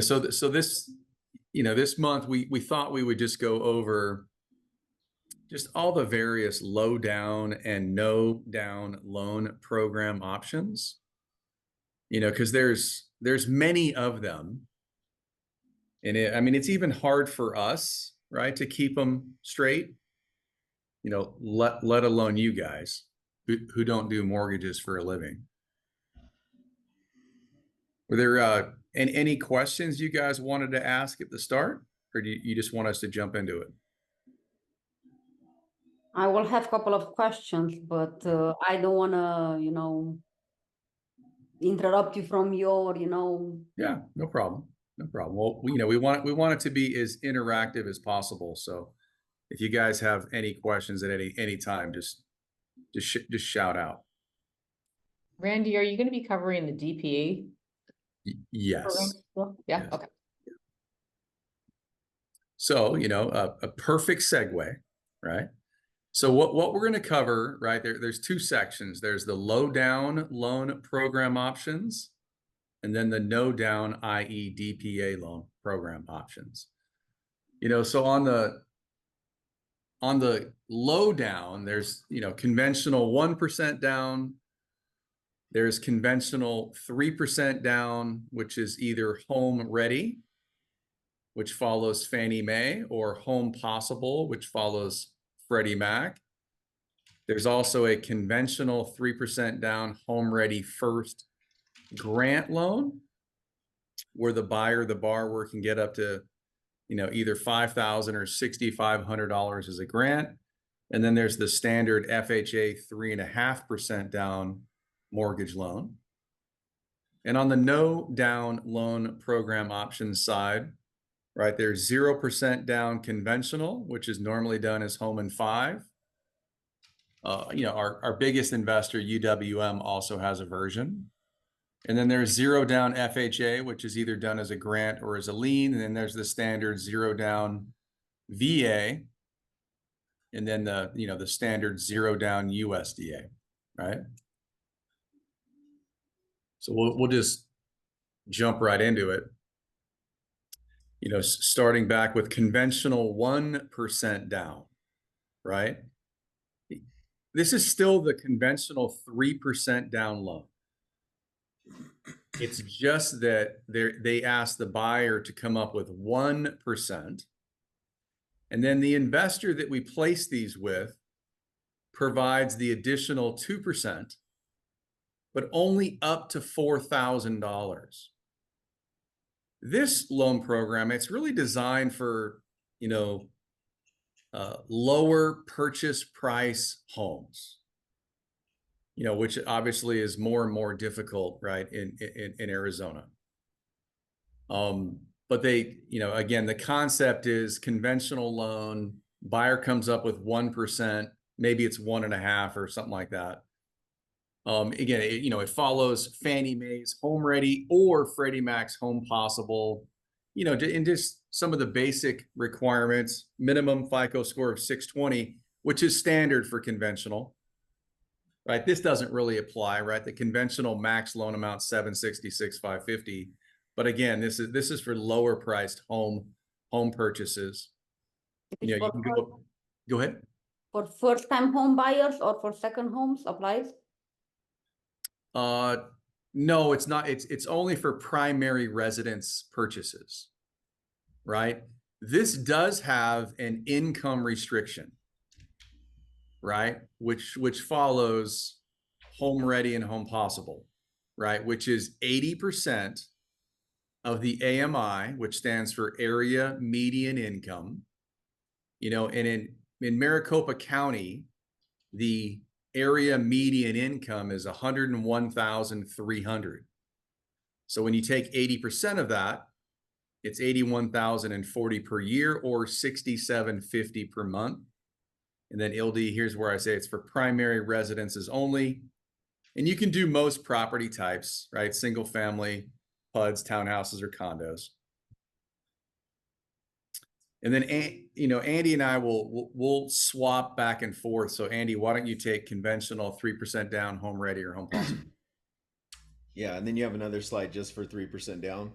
So this, this month we thought we would just go over just all the various low down and no down loan program options. Because there's many of them, and it's even hard for us, right, to keep them straight. Let alone you guys who don't do mortgages for a living. Were there any questions you guys wanted to ask at the start, or do you just want us to jump into it? I will have a couple of questions, but I don't want to, interrupt you from your. Yeah, no problem. No problem. Well, we want it to be as interactive as possible. So if you guys have any questions at any time, just shout out. Randy, are you going to be covering the DPA program? Yes. Yeah. Yes. Okay. So, a perfect segue, right? So what we're going to cover, right, there's two sections. There's the low down loan program options, and then the no down, i.e. DPA loan program options. So on the low down, there's, conventional 1% down. There's conventional 3% down, which is either Home Ready, which follows Fannie Mae, or Home Possible, which follows Freddie Mac. There's also a conventional 3% down Home Ready First grant loan, where the buyer, the borrower, can get up to, either $5,000 or $6,500 as a grant. And then there's the standard FHA 3.5% down mortgage loan. And on the no down loan program options side, right, there's 0% down conventional, which is normally done as Home in 5. Our biggest investor, UWM, also has a version. And then there's 0 down FHA, which is either done as a grant or as a lien. And then there's the standard 0 down VA. And then the standard 0 down USDA, right? So we'll just jump right into it. Starting back with conventional 1% down, right? This is still the conventional 3% down loan. It's just that they ask the buyer to come up with 1%. And then the investor that we place these with provides the additional 2%, but only up to $4,000. This loan program, it's really designed for, lower purchase price homes, which obviously is more and more difficult, right, in Arizona. But they, again, the concept is conventional loan, buyer comes up with 1%, maybe it's 1.5 or something like that. Again, it follows Fannie Mae's Home Ready or Freddie Mac's Home Possible, and just some of the basic requirements: minimum FICO score of 620, which is standard for conventional, right? This doesn't really apply, right? The conventional max loan amount 766, 550. But again, this is for lower priced home purchases. You can go ahead. For first time home buyers or for second homes applies? No, it's not. It's only for primary residence purchases, right? This does have an income restriction, right? Which follows Home Ready and Home Possible, right? Which is 80% of the AMI, which stands for Area Median Income. And in Maricopa County, the area median income is $101,300. So when you take 80% of that, it's $81,040 per year, or $67.50 per month. And then LD, here's where I say it's for primary residences only. And you can do most property types, right? Single family, PUDs, townhouses, or condos. And then, Andy and I will swap back and forth. So Andy, why don't you take conventional 3% down Home Ready or Home Possible? Yeah, and then you have another slide just for 3% down.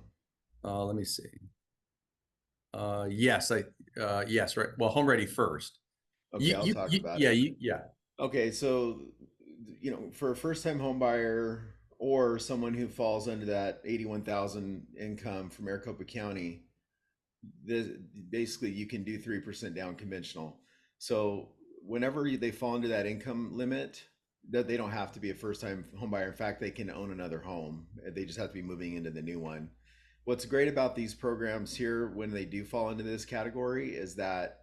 Let me see. Yes, yes, right. Well, Home Ready First. Okay, I'll talk about Yeah, it. yeah. Okay, so for a first-time home buyer or someone who falls under that 81,000 income from Maricopa County, this, basically you can do 3% down conventional. So whenever they fall under that income limit, that they don't have to be a first-time home buyer. In fact, they can own another home. They just have to be moving into the new one. What's great about these programs here when they do fall into this category is that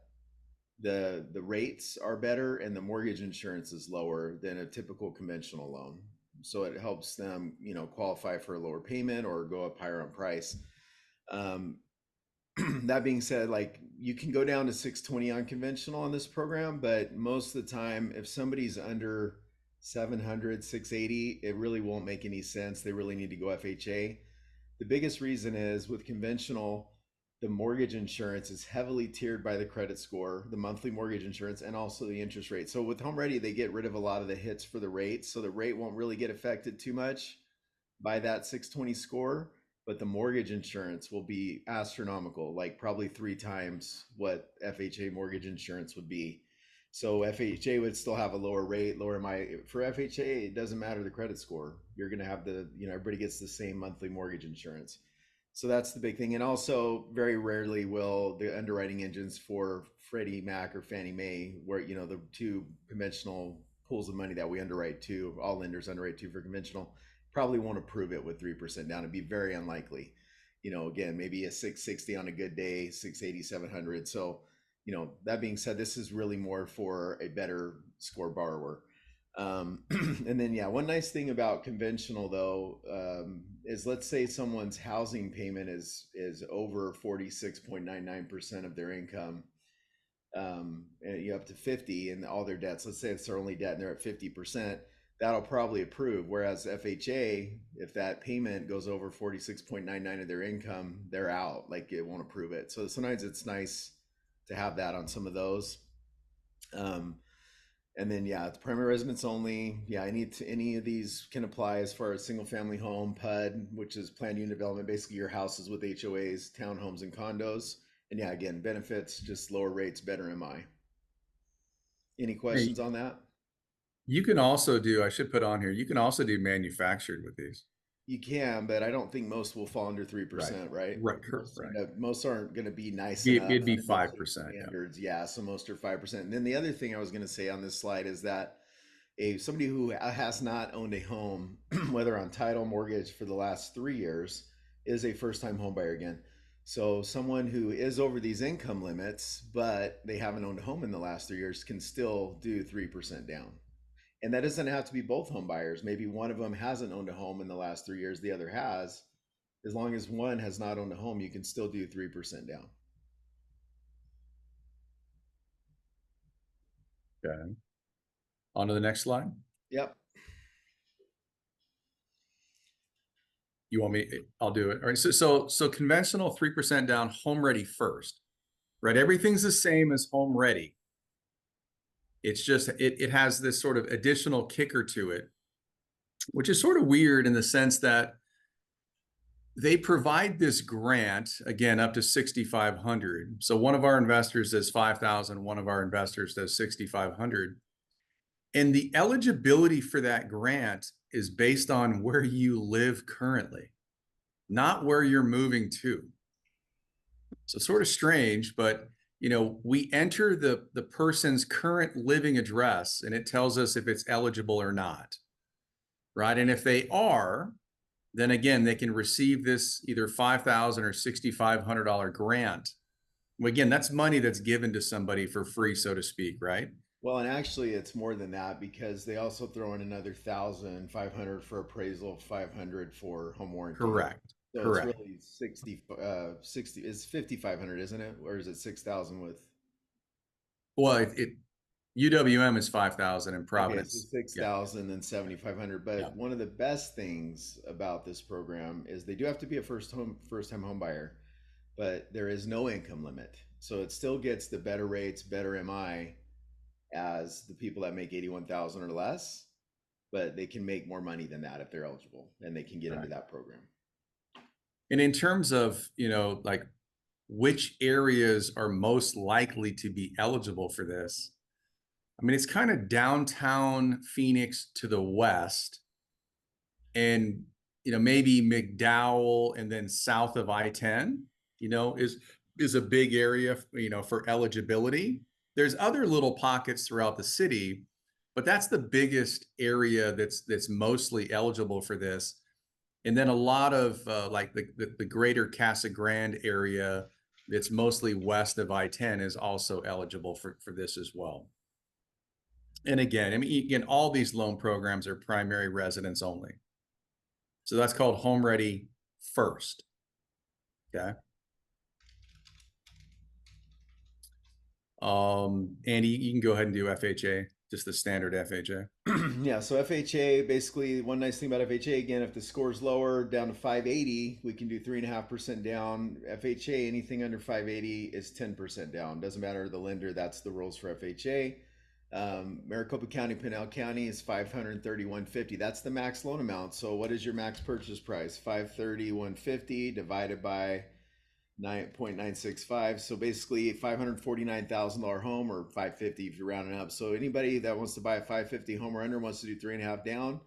the rates are better and the mortgage insurance is lower than a typical conventional loan. So it helps them, qualify for a lower payment or go up higher on price. That being said, like you can go down to 620 on conventional on this program, but most of the time, if somebody's under 700, 680, it really won't make any sense. They really need to go FHA. The biggest reason is with conventional, the mortgage insurance is heavily tiered by the credit score, the monthly mortgage insurance, and also the interest rate. So with Home Ready, they get rid of a lot of the hits for the rates. So the rate won't really get affected too much by that 620 score, but the mortgage insurance will be astronomical, like probably 3 times what FHA mortgage insurance would be. So FHA would still have a lower rate, lower for FHA, it doesn't matter the credit score. You're going to have everybody gets the same monthly mortgage insurance. So that's the big thing. And also very rarely will the underwriting engines for Freddie Mac or Fannie Mae, where, the two conventional pools of money that we underwrite to, all lenders underwrite to for conventional, probably won't approve it with 3% down. It'd be very unlikely. Again, maybe a 660 on a good day, 680, 700. So, that being said, this is really more for a better score borrower. And then, one nice thing about conventional though, is let's say someone's housing payment is over 46.99% of their income, and you up to 50 and all their debts. Let's say it's their only debt and they're at 50%. That'll probably approve. Whereas FHA, if that payment goes over 46.99 of their income, they're out. Like it won't approve it. So sometimes it's nice to have that on some of those. And then, it's primary residence only. Any of these can apply as far as single family home, PUD, which is planned unit development, basically your houses with HOAs, townhomes, and condos. And again, benefits, just lower rates, better MI. Any questions on that? You can also I should put on here, you can also do manufactured with these. You can, but I don't think most will fall under 3%, right? Right. Most aren't going to be nice enough. It'd be 5%. Standards, so most are 5%. And then the other thing I was going to say on this slide is that somebody who has not owned a home, whether on title, mortgage, for the last 3 years, is a first-time home buyer again. So someone who is over these income limits, but they haven't owned a home in the last 3 years, can still do 3% down. And that doesn't have to be both home buyers. Maybe one of them hasn't owned a home in the last 3 years, the other has. As long as one has not owned a home, you can still do 3% down. Okay. On to the next slide. Yep. You want me? I'll do it. All right. So conventional 3% down, Home Ready First, right? Everything's the same as Home Ready. It's just, it has this sort of additional kicker to it, which is sort of weird in the sense that they provide this grant, again, up to 6,500. So one of our investors does 5,000, one of our investors does 6,500. And the eligibility for that grant is based on where you live currently, not where you're moving to. So sort of strange, but we enter the person's current living address and it tells us if it's eligible or not, right? And if they are, then again, they can receive this either $5,000 or $6,500 grant. Again, that's money that's given to somebody for free, so to speak, right? Well, and actually it's more than that because they also throw in another 1,500 for appraisal, 500 for home warranty. Correct. So Correct. it's really 60 is 5,500, isn't it? Or is it 6,000 with? Well, UWM is 5,000 and Providence. Okay, so 6,000 and 7,500. But one of the best things about this program is they do have to be a first-time home buyer, but there is no income limit. So it still gets the better rates, better MI as the people that make 81,000 or less, but they can make more money than that if they're eligible and they can get into that program. And in terms of, like which areas are most likely to be eligible for this, I mean, it's kind of downtown Phoenix to the west, and maybe McDowell, and then south of I-10, is a big area, for eligibility. There's other little pockets throughout the city, but that's the biggest area that's mostly eligible for this. And then a lot of like the greater Casa Grande area that's mostly west of I-10 is also eligible for this as well. And again, I mean, again, all these loan programs are primary residence only. So that's called Home Ready First. Okay. Andy, you can go ahead and do FHA, just the standard FHA. Yeah, so FHA, basically one nice thing about FHA, again, if the score's lower down to 580, we can do 3.5% down. FHA, anything under 580 is 10% down. Doesn't matter the lender, that's the rules for FHA. Maricopa County, Pinal County is $531.50. That's the max loan amount. So what is your max purchase price? $531.50 divided by 9.965. So basically $549,000 home, or $550 if you're rounding up. So anybody that wants to buy a $550 home or under wants to do 3.5 down,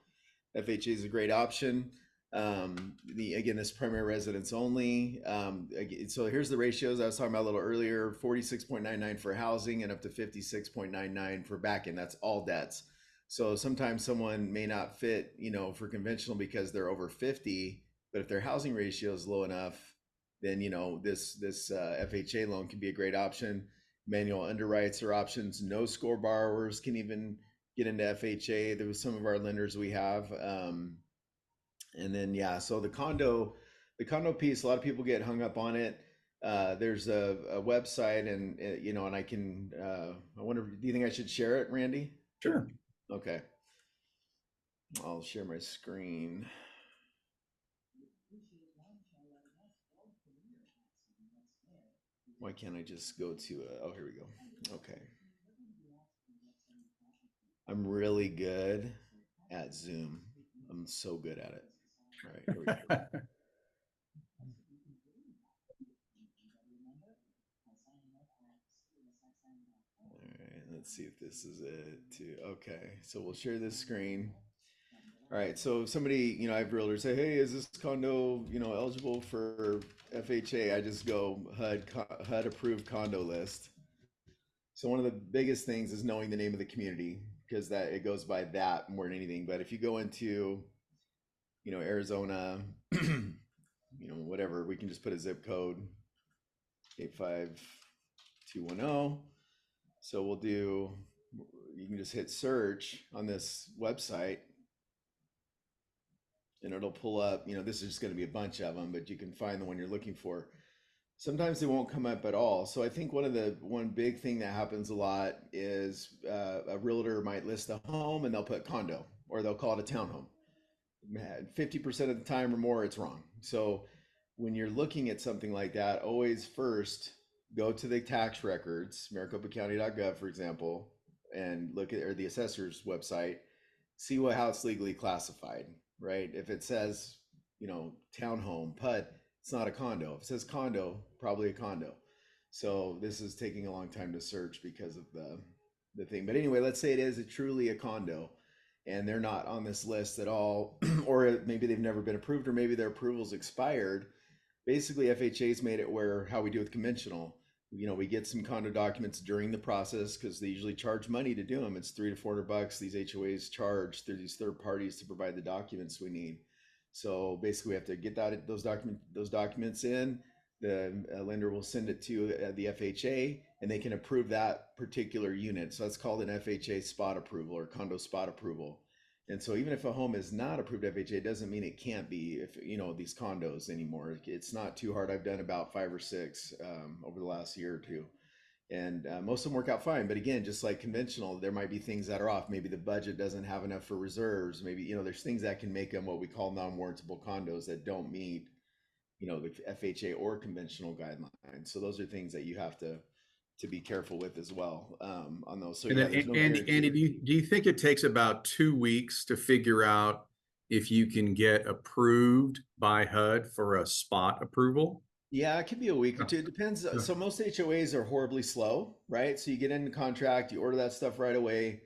FHA is a great option. Again, this primary residence only. So here's the ratios I was talking about a little earlier: 46.99 for housing and up to 56.99 for back end. That's all debts. So sometimes someone may not fit, for conventional because they're over 50, but if their housing ratio is low enough, then this FHA loan can be a great option. Manual underwrites are options. No score borrowers can even get into FHA. There was some of our lenders we have. And then, yeah, so the condo piece, a lot of people get hung up on it. There's a website, and and I can, I wonder, do you think I should share it, Randy? Sure. Okay. I'll share my screen. Why can't I just go to, oh, here we go. Okay. I'm really good at Zoom. I'm so good at it. All right, here we go. All right, let's see if this is it too. Okay, so we'll share this screen. All right, so if somebody, I have realtors say, hey, is this condo, eligible for FHA? I just go HUD approved condo list. So one of the biggest things is knowing the name of the community, because that it goes by that more than anything. But if you go into, Arizona, whatever, we can just put a zip code 85210. So you can just hit search on this website, and it'll pull up, this is just going to be a bunch of them, but you can find the one you're looking for. Sometimes they won't come up at all. So I think one big thing that happens a lot is a realtor might list a home and they'll put condo, or they'll call it a townhome. 50% of the time or more, it's wrong. So when you're looking at something like that, always first go to the tax records, maricopacounty.gov, for example, and look at, or the assessor's website, see how it's legally classified, right? If it says, townhome, PUD, it's not a condo. If it says condo, probably a condo. So this is taking a long time to search because of the thing. But anyway, let's say it is truly a condo and they're not on this list at all, or maybe they've never been approved, or maybe their approval's expired. Basically, FHA's made it where, how we do with conventional, we get some condo documents during the process, because they usually charge money to do them. It's $300 to $400 these HOAs charge through these third parties to provide the documents we need. So basically, we have to get those documents in. The lender will send it to the FHA, and they can approve that particular unit. So that's called an FHA spot approval, or condo spot approval. And so even if a home is not approved FHA, it doesn't mean it can't be, if these condos anymore. It's not too hard. I've done about 5 or 6 over the last year or two, and most of them work out fine. But again, just like conventional, there might be things that are off. Maybe the budget doesn't have enough for reserves. Maybe there's things that can make them what we call non-warrantable condos that don't meet the FHA or conventional guidelines. So those are things that you have to be careful with as well on those. So and then, Andy, do you think it takes about 2 weeks to figure out if you can get approved by HUD for a spot approval. Yeah, it could be a week or two. It depends. Yeah. So most HOAs are horribly slow, right? So you get into contract, you order that stuff right away,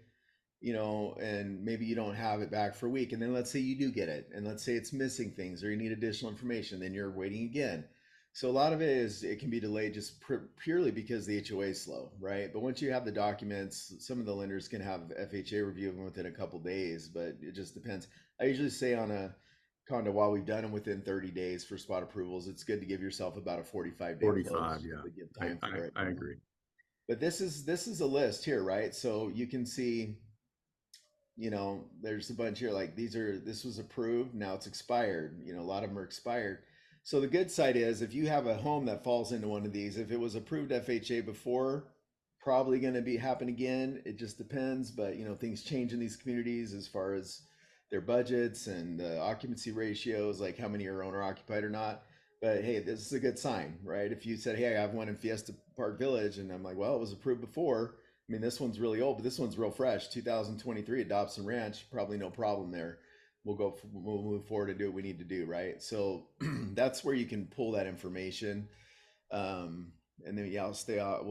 you know, and maybe you don't have it back for a week. And then let's say you do get it, and let's say it's missing things or you need additional information, then you're waiting again. So a lot of it is it can be delayed just purely because the HOA is slow, right? But once you have the documents, some of the lenders can have FHA review them within a couple days, but it just depends. I usually say on a condo, while we've done them within 30 days for spot approvals, it's good to give yourself about a 45-day 45, yeah. to give time for it. I agree. But this is a list here, right? So you can see, you know, there's a bunch here like this was approved, now it's expired. You know, a lot of them are expired. So the good side is if you have a home that falls into one of these, if it was approved FHA before, probably going to be happen again. It just depends, but you know, things change in these communities as far as their budgets and the occupancy ratios, like how many are owner occupied or not. But hey, this is a good sign, right? If you said, hey, I have one in Fiesta Park Village, and I'm like, well, it was approved before. I mean, this one's really old, but this one's real fresh. 2023 at Dobson Ranch, probably no problem there. We'll move forward and do what we need to do, right? So that's where you can pull that information. And then yeah, we'll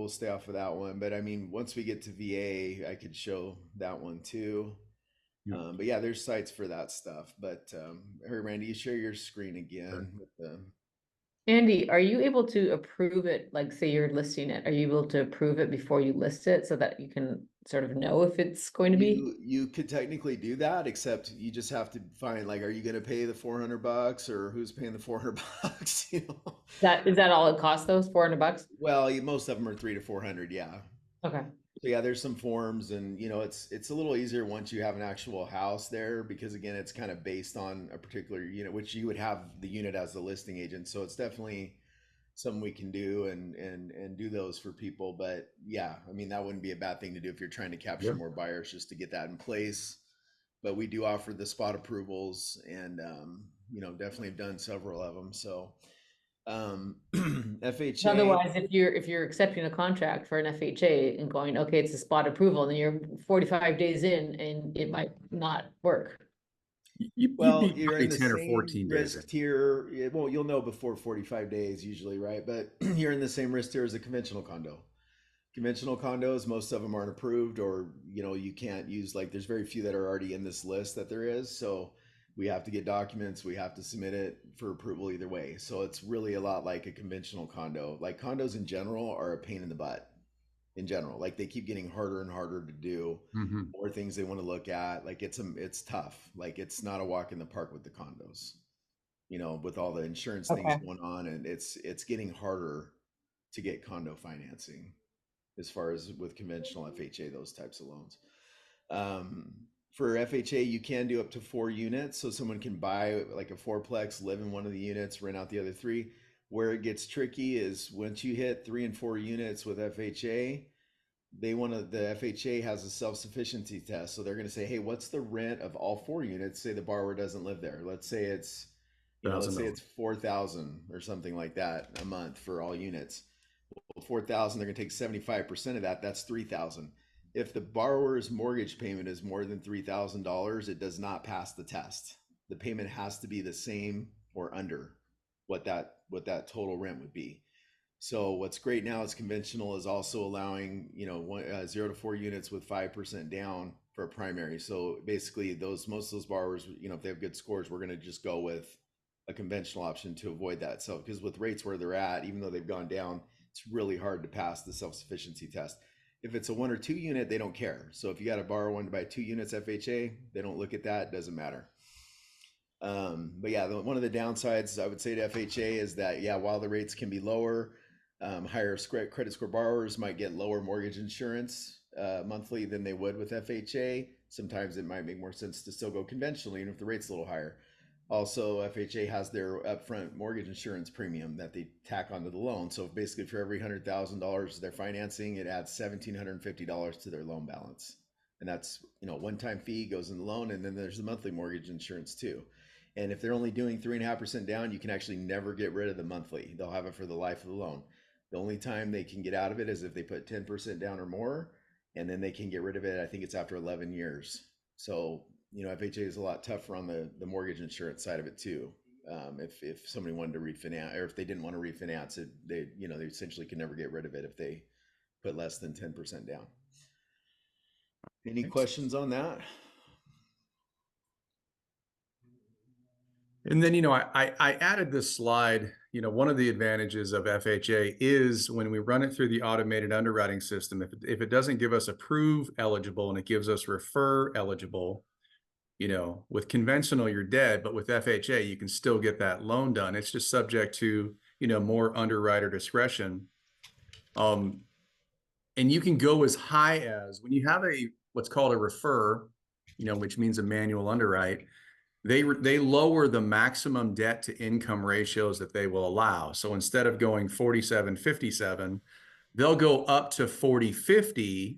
stay off of that one. But I mean, once we get to VA, I could show that one too. Yeah. But yeah, there's sites for that stuff. But hey, Randy, you share your screen again with the Andy, are you able to approve it? Like, say you're listing it, are you able to approve it before you list it so that you can sort of know if it's going to be? you could technically do that, except you just have to find like, are you going to pay the $400 or who's paying the $400? You know, Is that all it costs those $400? well, most of them are 300 to 400. Yeah. Okay. So yeah, there's some forms, and you know, it's a little easier once you have an actual house there, because again, it's kind of based on a particular unit, which you would have the unit as the listing agent. So it's definitely something we can do and do those for people. But yeah, I mean, that wouldn't be a bad thing to do if you're trying to capture Yeah. more buyers, just to get that in place. But we do offer the spot approvals, and you know, definitely have done several of them. So FHA. Otherwise, if you're accepting a contract for an FHA and going, okay, it's a spot approval, then you're 45 days in and it might not work. You'd Well, be you're probably in the 10 or same 14 days in. risk tier. Well, you'll know before 45 days usually, right? But you're in the same risk tier as a conventional condo. Conventional condos, most of them aren't approved, or you know, you can't use, like, there's very few that are already in this list that there is. So we have to get documents, we have to submit it for approval either way. So it's really a lot like a conventional condo. Like condos in general are a pain in the butt in general. Like they keep getting harder and harder to do, Mhm. more things they want to look at. Like it's tough. Like it's not a walk in the park with the condos, you know, with all the insurance things Okay. going on, and it's getting harder to get condo financing as far as with conventional FHA, those types of loans. For FHA, you can do up to 4 units. So someone can buy like a fourplex, live in one of the units, rent out the other 3. Where it gets tricky is once you hit 3 and 4 units with FHA, the FHA has a self-sufficiency test. So they're going to say, hey, what's the rent of all 4 units? Say the borrower doesn't live there. Let's say it's, you know, let's say $1,000. it's 4,000 or something like that a month for all units. Well, 4,000, they're going to take 75% of that. That's 3,000. If the borrower's mortgage payment is more than $3,000, it does not pass the test. The payment has to be the same or under what that total rent would be. So what's great now is conventional is also allowing, you know, 0 to 4 units with 5% down for a primary. So basically, most of those borrowers, you know, if they have good scores, we're going to just go with a conventional option to avoid that. So because with rates where they're at, even though they've gone down, it's really hard to pass the self-sufficiency test. If it's a 1 or 2 unit, they don't care. So if you got to borrow 1 to buy 2 units FHA, they don't look at that. It doesn't matter. But yeah, one of the downsides I would say to FHA is that, yeah, while the rates can be lower, higher credit score borrowers might get lower mortgage insurance monthly than they would with FHA. Sometimes it might make more sense to still go conventionally, even if the rate's a little higher. Also, FHA has their upfront mortgage insurance premium that they tack onto the loan. So basically, for every $100,000 they're financing, it adds $1,750 to their loan balance. And that's, you know, one-time fee goes in the loan, and then there's the monthly mortgage insurance too. And if they're only doing 3.5% down, you can actually never get rid of the monthly. They'll have it for the life of the loan. The only time they can get out of it is if they put 10% down or more, and then they can get rid of it. I think it's after 11 years. So you know, FHA is a lot tougher on the mortgage insurance side of it too. If somebody wanted to refinance, or if they didn't want to refinance it, they, you know, they essentially can never get rid of it if they put less than 10% down. Any questions on that? And then, you know, I added this slide. You know, one of the advantages of FHA is when we run it through the automated underwriting system, if it doesn't give us approve eligible and it gives us refer eligible, you know, with conventional, you're dead, but with FHA, you can still get that loan done. It's just subject to, you know, more underwriter discretion. And you can go as high as, when you have what's called a refer, you know, which means a manual underwrite, they lower the maximum debt to income ratios that they will allow. So instead of going 47-57, they'll go up to 40-50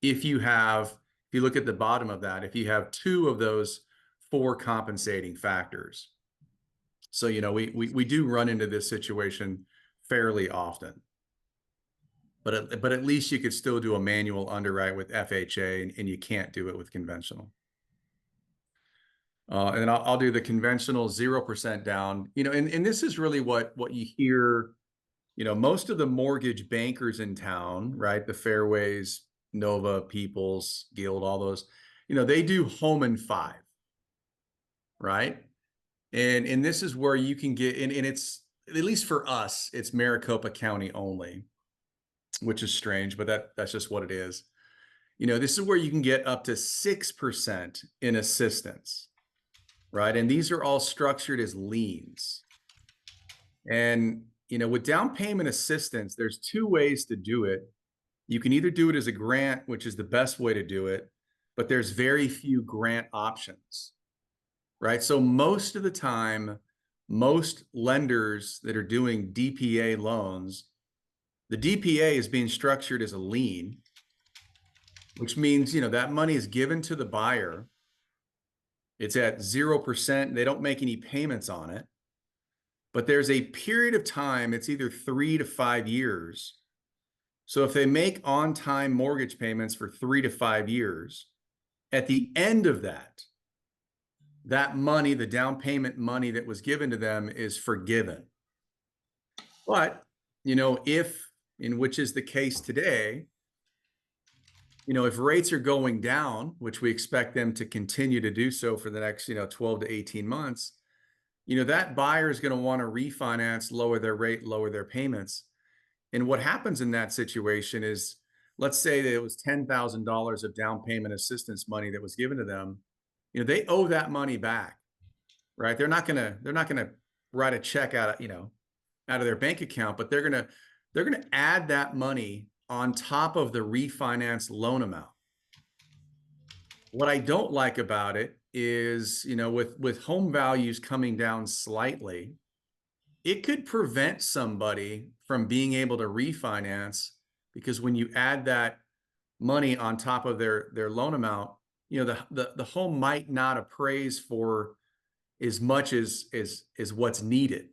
if you look at the bottom of that, if you have two of those 4 compensating factors. So, you know, we do run into this situation fairly often. But at least you could still do a manual underwrite with FHA, and you can't do it with conventional. And then I'll do the conventional 0% down, you know, and this is really what you hear, you know, most of the mortgage bankers in town, right? The Fairways, Nova, Peoples, Guild, all those, you know, they do home in 5, right? And this is where you can get, and it's, at least for us, it's Maricopa County only, which is strange, but that's just what it is. You know, this is where you can get up to 6% in assistance. Right. And these are all structured as liens. And, you know, with down payment assistance, there's 2 ways to do it. You can either do it as a grant, which is the best way to do it, but there's very few grant options. Right. So most of the time, most lenders that are doing DPA loans, the DPA is being structured as a lien, which means, you know, that money is given to the buyer. It's at 0%. They don't make any payments on it. But there's a period of time, it's either 3 to 5 years. So if they make on-time mortgage payments for 3 to 5 years, at the end of that money, the down payment money that was given to them, is forgiven. But, you know, which is the case today, you know, if rates are going down, which we expect them to continue to do so for the next, you know, 12 to 18 months, you know, that buyer is going to want to refinance, lower their rate, lower their payments. And what happens in that situation is, let's say that it was $10,000 of down payment assistance money that was given to them. You know, they owe that money back, right? They're not gonna write a check out of their bank account, but they're gonna add that money on top of the refinance loan amount. What I don't like about it is, you know, with home values coming down slightly, it could prevent somebody from being able to refinance, because when you add that money on top of their loan amount, you know, the home might not appraise for as much as what's needed,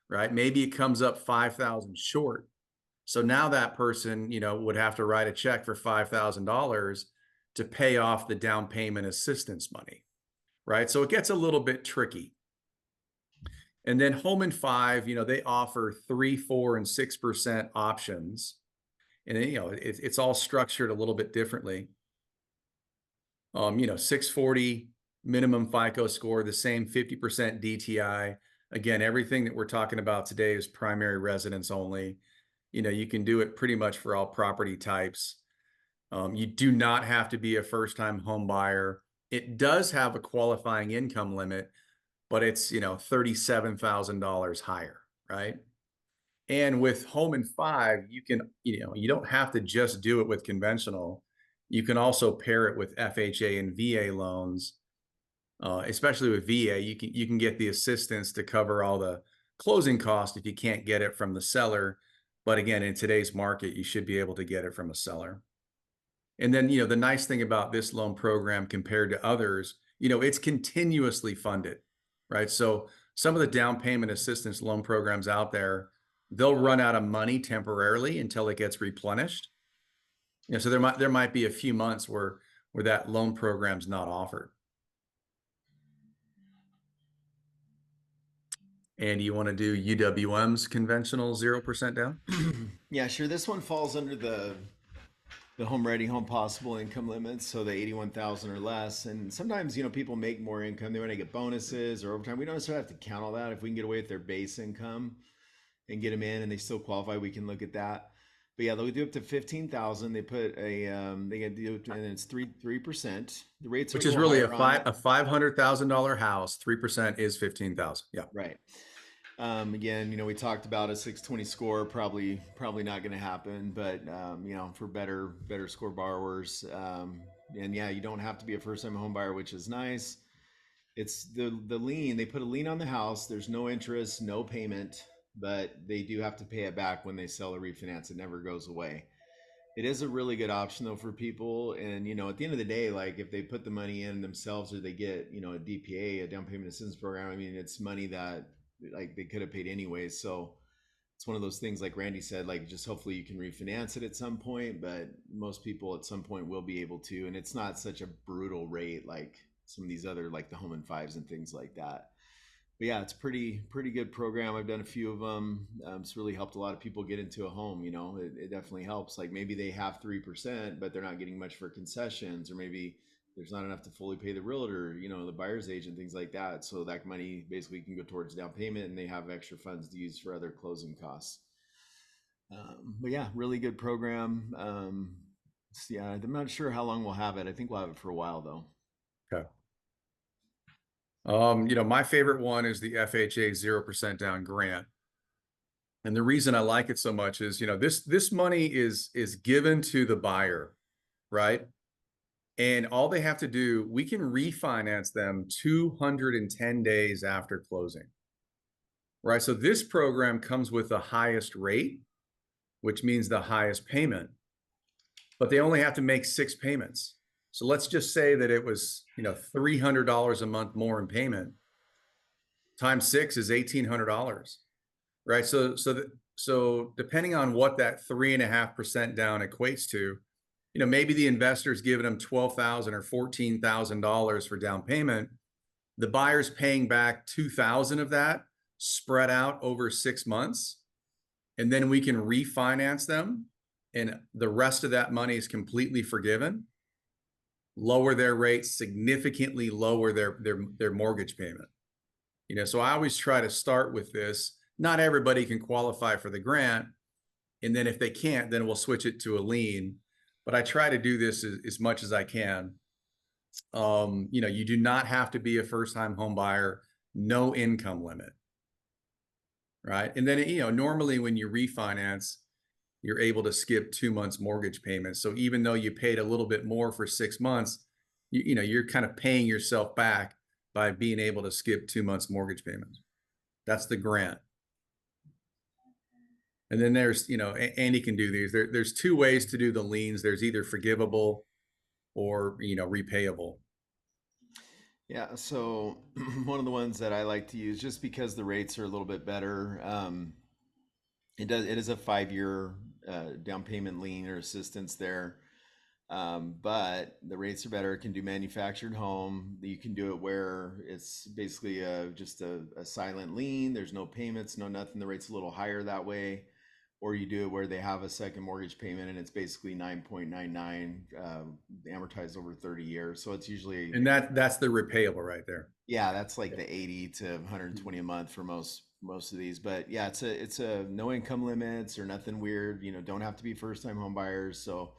right? Maybe it comes up 5,000 short. So now that person, you know, would have to write a check for $5,000 to pay off the down payment assistance money, right? So it gets a little bit tricky. And then home in 5, you know, they offer 3, 4, and 6% options. And then, you know, it's all structured a little bit differently. You know, 640 minimum FICO score, the same 50% DTI. Again, everything that we're talking about today is primary residence only. You know, you can do it pretty much for all property types. You do not have to be a first-time home buyer. It does have a qualifying income limit, but it's, you know, $37,000 higher, right? And with home in 5, you can, you know, you don't have to just do it with conventional. You can also pair it with FHA and VA loans. Especially with VA, you can get the assistance to cover all the closing costs if you can't get it from the seller. But again, in today's market, you should be able to get it from a seller. And then, you know, the nice thing about this loan program compared to others, you know, it's continuously funded, right? So some of the down payment assistance loan programs out there, they'll run out of money temporarily until it gets replenished. You know, so there might be a few months where that loan program's not offered. And you want to do UWM's conventional 0% down? Yeah, sure. This one falls under the home ready, home possible income limits, so the 81,000 or less. And sometimes, people make more income. They want to get bonuses or overtime. We don't necessarily have to count all that. If we can get away with their base income and get them in and they still qualify, we can look at that. But yeah, they'll do up to 15,000. They put they get do, and it's 3%. The rates are Which is little really a higher on it. $500,000 house. 3% is 15,000. Yeah. Right. Again, we talked about a 620 score, probably not going to happen, but for better score borrowers, and yeah, you don't have to be a first time home buyer, which is nice. It's the lien. They put a lien on the house. There's no interest, no payment, but they do have to pay it back when they sell or refinance. It never goes away. It is a really good option though for people. And, at the end of the day, like if they put the money in themselves or they get, a DPA, a down payment assistance program, I mean, it's money that like they could have paid anyways. So it's one of those things, like Randy said, like just hopefully you can refinance it at some point, but most people at some point will be able to, and it's not such a brutal rate like some of these other, like the home and fives and things like that. But yeah, it's pretty good program. I've done a few of them. It's really helped a lot of people get into a home. It definitely helps. Like maybe they have 3%, but they're not getting much for concessions, or maybe there's not enough to fully pay the realtor, the buyer's agent, things like that. So that money basically can go towards down payment, and they have extra funds to use for other closing costs. But yeah, really good program. Yeah, I'm not sure how long we'll have it. I think we'll have it for a while though. Okay. My favorite one is the FHA 0% down grant. And the reason I like it so much is, this money is given to the buyer, right? And all they have to do, we can refinance them 210 days after closing, right? So this program comes with the highest rate, which means the highest payment, but they only have to make 6 payments. So let's just say that it was, $300 a month more in payment. Times 6 is $1,800, right? So depending on what that 3.5% down equates to, maybe the investor's giving them $12,000 or $14,000 for down payment. The buyer's paying back $2,000 of that spread out over 6 months, and then we can refinance them, and the rest of that money is completely forgiven. Lower their rates, significantly lower their mortgage payment. So I always try to start with this. Not everybody can qualify for the grant, and then if they can't, then we'll switch it to a lien. But I try to do this as much as I can. You do not have to be a first-time home buyer, no income limit, right? And then, normally when you refinance, you're able to skip 2 months mortgage payments. So even though you paid a little bit more for 6 months, you're kind of paying yourself back by being able to skip 2 months mortgage payments. That's the grant. And then there's, Andy can do these. There's 2 ways to do the liens. There's either forgivable or, repayable. Yeah, so one of the ones that I like to use, just because the rates are a little bit better, it is a 5-year down payment lien or assistance there, but the rates are better. It can do manufactured home. You can do it where it's basically just a silent lien. There's no payments, no nothing. The rate's a little higher that way. Or you do it where they have a second mortgage payment and it's basically 9.99 amortized over 30 years. So it's usually, and that's the repayable right there. Yeah, that's like the 80 to 120 a month for most of these. But yeah, it's a no income limits or nothing weird. Don't have to be first time home buyers. So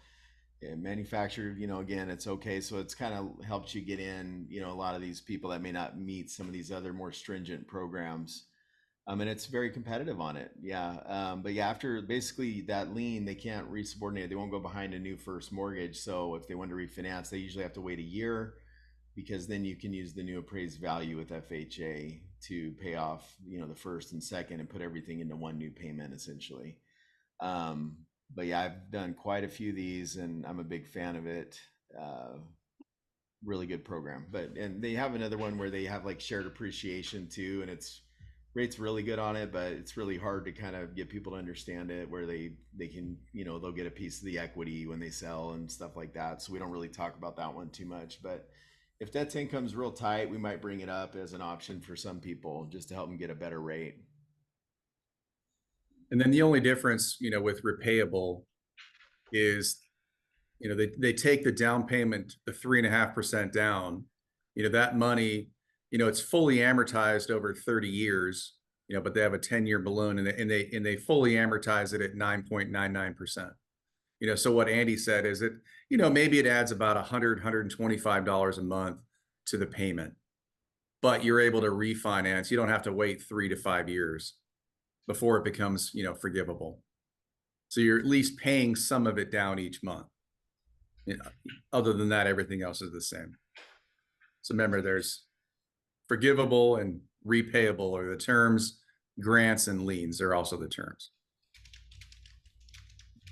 yeah, manufactured, again, it's okay. So it's kind of helps you get in. A lot of these people that may not meet some of these other more stringent programs. And it's very competitive on it. Yeah. But yeah, after basically that lien, they can't resubordinate. They won't go behind a new first mortgage. So if they want to refinance, they usually have to wait a year, because then you can use the new appraised value with FHA to pay off, the first and second and put everything into one new payment essentially. But yeah, I've done quite a few of these and I'm a big fan of it. Really good program. And they have another one where they have like shared appreciation too, and it's rates really good on it, but it's really hard to kind of get people to understand it, where they can, they'll get a piece of the equity when they sell and stuff like that. So we don't really talk about that one too much, but If debt to income's real tight, we might bring it up as an option for some people just to help them get a better rate. And then the only difference, with repayable is, they take the down payment, the 3.5% down, that money, it's fully amortized over 30 years, but they have a 10-year balloon and they fully amortize it at 9.99%. So what Andy said is that, maybe it adds about $125 a month to the payment, but you're able to refinance. You don't have to wait 3 to 5 years before it becomes, forgivable. So you're at least paying some of it down each month. Other than that, everything else is the same. So remember, there's forgivable and repayable are the terms. Grants and liens are also the terms.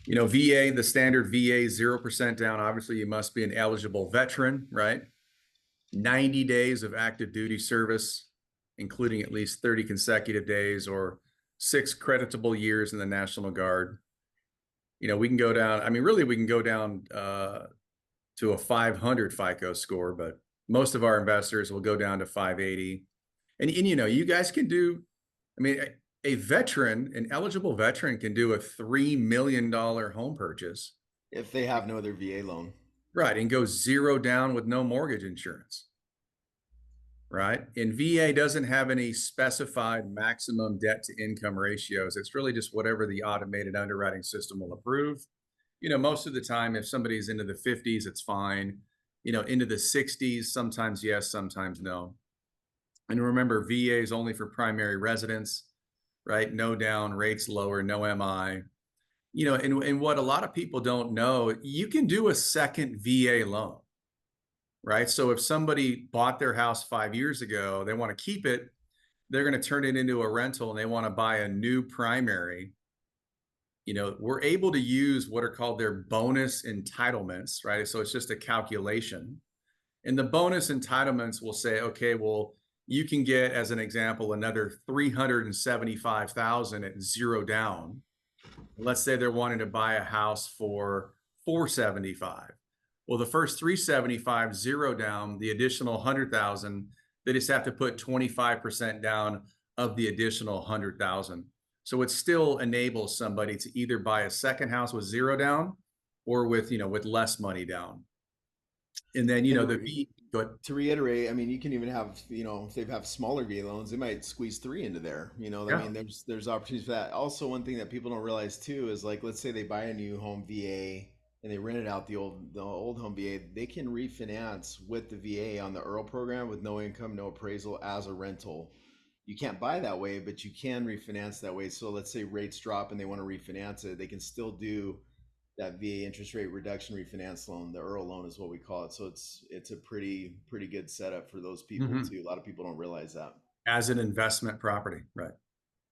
VA, the standard VA 0% down. Obviously, you must be an eligible veteran, right? 90 days of active duty service, including at least 30 consecutive days or 6 creditable years in the National Guard. We can go down. I mean, really, we can go down to a 500 FICO score, but most of our investors will go down to 580. And you guys can do, I mean, a veteran, an eligible veteran can do a $3 million home purchase. If they have no other VA loan. Right, and go 0 down with no mortgage insurance. Right, and VA doesn't have any specified maximum debt to income ratios. It's really just whatever the automated underwriting system will approve. Most of the time, if somebody's into the 50s, it's fine. Into the 60s, sometimes yes, sometimes no. And remember, VA is only for primary residence, right? No down, rates lower, no MI. And what a lot of people don't know, you can do a second VA loan, right? So if somebody bought their house 5 years ago, they want to keep it, they're going to turn it into a rental and they want to buy a new primary. We're able to use what are called their bonus entitlements, right? So it's just a calculation. And the bonus entitlements will say, okay, well, you can get, as an example, another $375,000 at 0 down. Let's say they're wanting to buy a house for $475,000. Well, the first $375,000, 0 down, the additional $100,000, they just have to put 25% down of the additional $100,000. So it still enables somebody to either buy a second house with 0 down or with less money down. And then, to reiterate, I mean, you can even have, if they have smaller VA loans, they might squeeze 3 into there. I mean, there's opportunities for that. Also, one thing that people don't realize too is, like, let's say they buy a new home VA and they rented out the old home VA, they can refinance with the VA on the EARL program with no income, no appraisal as a rental. You can't buy that way, but you can refinance that way. So let's say rates drop and they want to refinance it, they can still do that VA interest rate reduction refinance loan. The EARL loan is what we call it. So it's a pretty good setup for those people too. A lot of people don't realize that. As an investment property, right?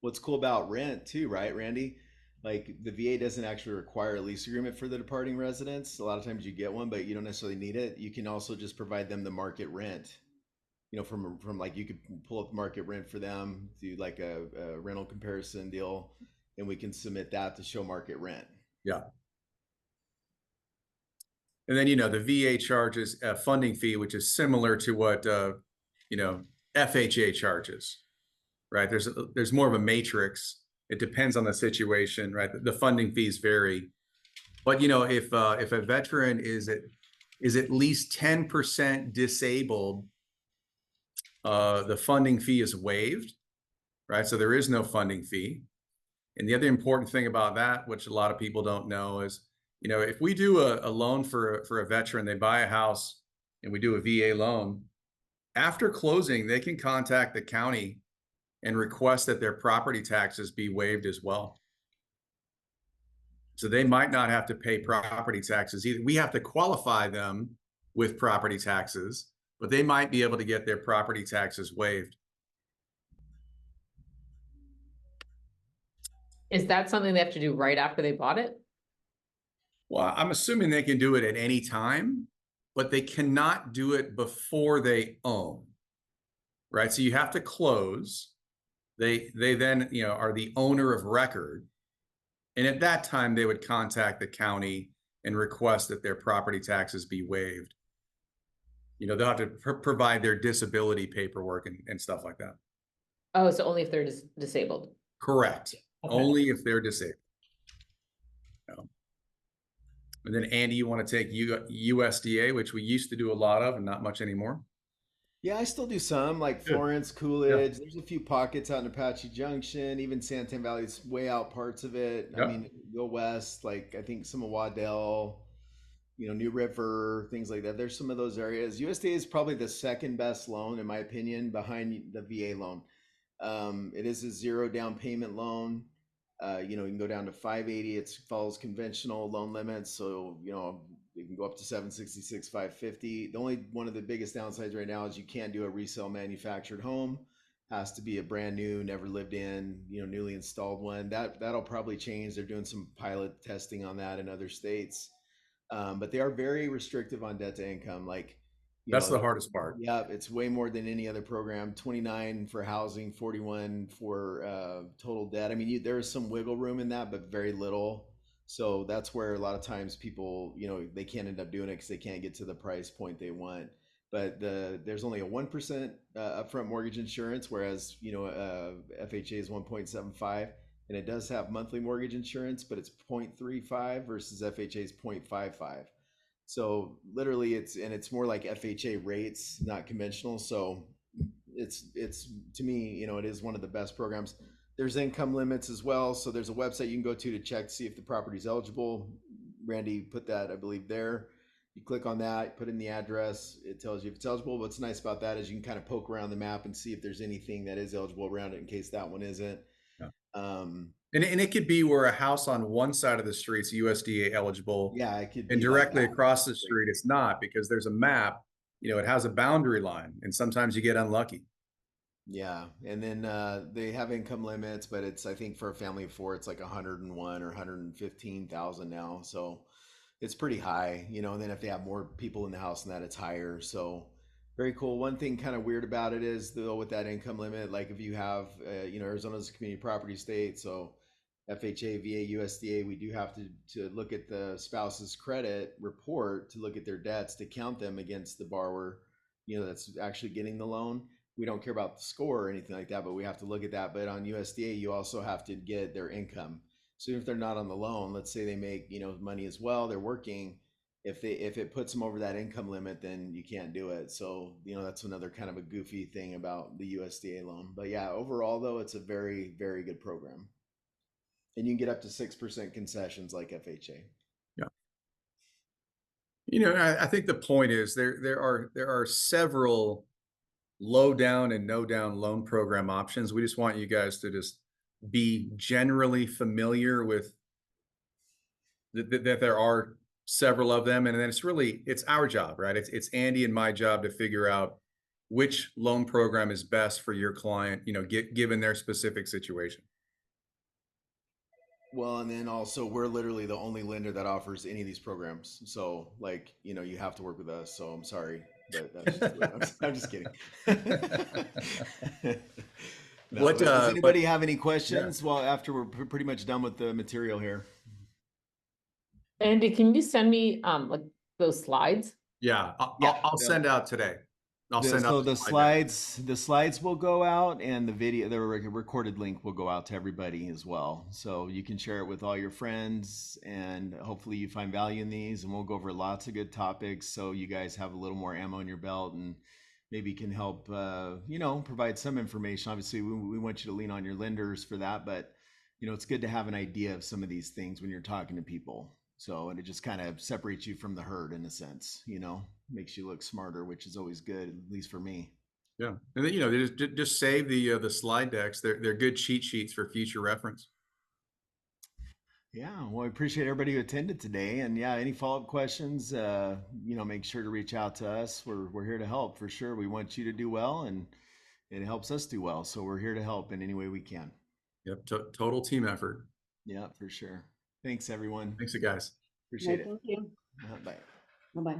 What's cool about rent too, right, Randy? Like, the VA doesn't actually require a lease agreement for the departing residents. A lot of times you get one, but you don't necessarily need it. You can also just provide them the market rent. From like, you could pull up market rent for them, do like a rental comparison deal, and we can submit that to show market rent. Yeah. And then, the VA charges a funding fee, which is similar to what, FHA charges, right? There's more of a matrix. It depends on the situation, right? The funding fees vary. But, if a veteran is at least 10% disabled, the funding fee is waived, right? So there is no funding fee. And the other important thing about that, which a lot of people don't know, is, if we do a loan for a veteran, they buy a house and we do a VA loan, after closing, they can contact the county and request that their property taxes be waived as well. So they might not have to pay property taxes either. We have to qualify them with property taxes, but they might be able to get their property taxes waived. Is that something they have to do right after they bought it? Well, I'm assuming they can do it at any time, but they cannot do it before they own, right? So you have to close. They then, are the owner of record. And at that time, they would contact the county and request that their property taxes be waived. You know, they'll have to provide their disability paperwork and stuff like that. Oh, so only if they're disabled. Correct. Okay. Only if they're disabled. No. And then Andy, you want to take USDA, which we used to do a lot of and not much anymore. Yeah, I still do some like Good. Florence, Coolidge. There's a few pockets out in Apache Junction, even Santan Valley's way out parts of it. I Yep. mean, go west, like I think some of Waddell, New River, things like that. There's some of those areas. USDA is probably the second best loan, in my opinion, behind the VA loan. It is a 0 down payment loan. You can go down to 580. It follows conventional loan limits. So, you can go up to 766, 550. The only one of the biggest downsides right now is you can't do a resale manufactured home. Has to be a brand new, never lived in, newly installed one. That'll probably change. They're doing some pilot testing on that in other states. But they are very restrictive on debt to income. Like, That's the hardest part. yeah, it's way more than any other program. 29 for housing, 41 for total debt. I mean, there is some wiggle room in that, but very little. So that's where a lot of times people, they can't end up doing it because they can't get to the price point they want. But there's only a 1% upfront mortgage insurance, whereas FHA is 1.75, and it does have monthly mortgage insurance, but it's 0.35 versus FHA's 0.55. So literally it's more like FHA rates, not conventional. So it's to me, it is one of the best programs. There's income limits as well. So there's a website you can go to check to see if the property's eligible. Randy put that, I believe, there. You click on that, put in the address, it tells you if it's eligible. What's nice about that is you can kind of poke around the map and see if there's anything that is eligible around it in case that one isn't. Yeah. Um, And it could be where a house on one side of the street's USDA eligible. yeah, it could be And like directly that. across the street, it's not, because there's a map, it has a boundary line, and sometimes you get unlucky. Yeah, and then they have income limits, but I think for a family of 4, it's like 101 or 115,000 now. So it's pretty high, and then if they have more people in the house than that, it's higher. So very cool. One thing kind of weird about it is though, with that income limit, like if you have, Arizona's a community property state, so FHA, VA, USDA, we do have to look at the spouse's credit report to look at their debts to count them against the borrower, that's actually getting the loan. We don't care about the score or anything like that, but we have to look at that. But on USDA, you also have to get their income. So if they're not on the loan, let's say they make, money as well, they're working. If it puts them over that income limit, then you can't do it. So, that's another kind of a goofy thing about the USDA loan. But yeah, overall though, it's a very, very good program. And you can get up to 6% concessions like FHA. Yeah. I think the point is there are several low down and no down loan program options. We just want you guys to just be generally familiar with that there are several of them. And then it's our job, right? It's Andy and my job to figure out which loan program is best for your client, given their specific situation. Well, and then also we're literally the only lender that offers any of these programs. So you have to work with us. So I'm sorry, but that's I'm just kidding. No, does anybody have any questions? Yeah. Well, after we're pretty much done with the material here. Andy, can you send me like those slides? Yeah, I'll send out today. So the slides will go out, and the video, the recorded link will go out to everybody as well. So you can share it with all your friends, and hopefully you find value in these, and we'll go over lots of good topics. So you guys have a little more ammo in your belt, and maybe can help, provide some information. Obviously we want you to lean on your lenders for that, but it's good to have an idea of some of these things when you're talking to people. So, and it just kind of separates you from the herd in a sense, makes you look smarter, which is always good, at least for me. Yeah. And then, they just save the slide decks. They're good cheat sheets for future reference. Yeah. Well, I appreciate everybody who attended today, and yeah, any follow-up questions, make sure to reach out to us. We're here to help for sure. We want you to do well, and it helps us do well. So we're here to help in any way we can. Yep. Total team effort. Yeah, for sure. Thanks, everyone. Thanks, guys. Appreciate it. Thank you. Bye. Bye-bye.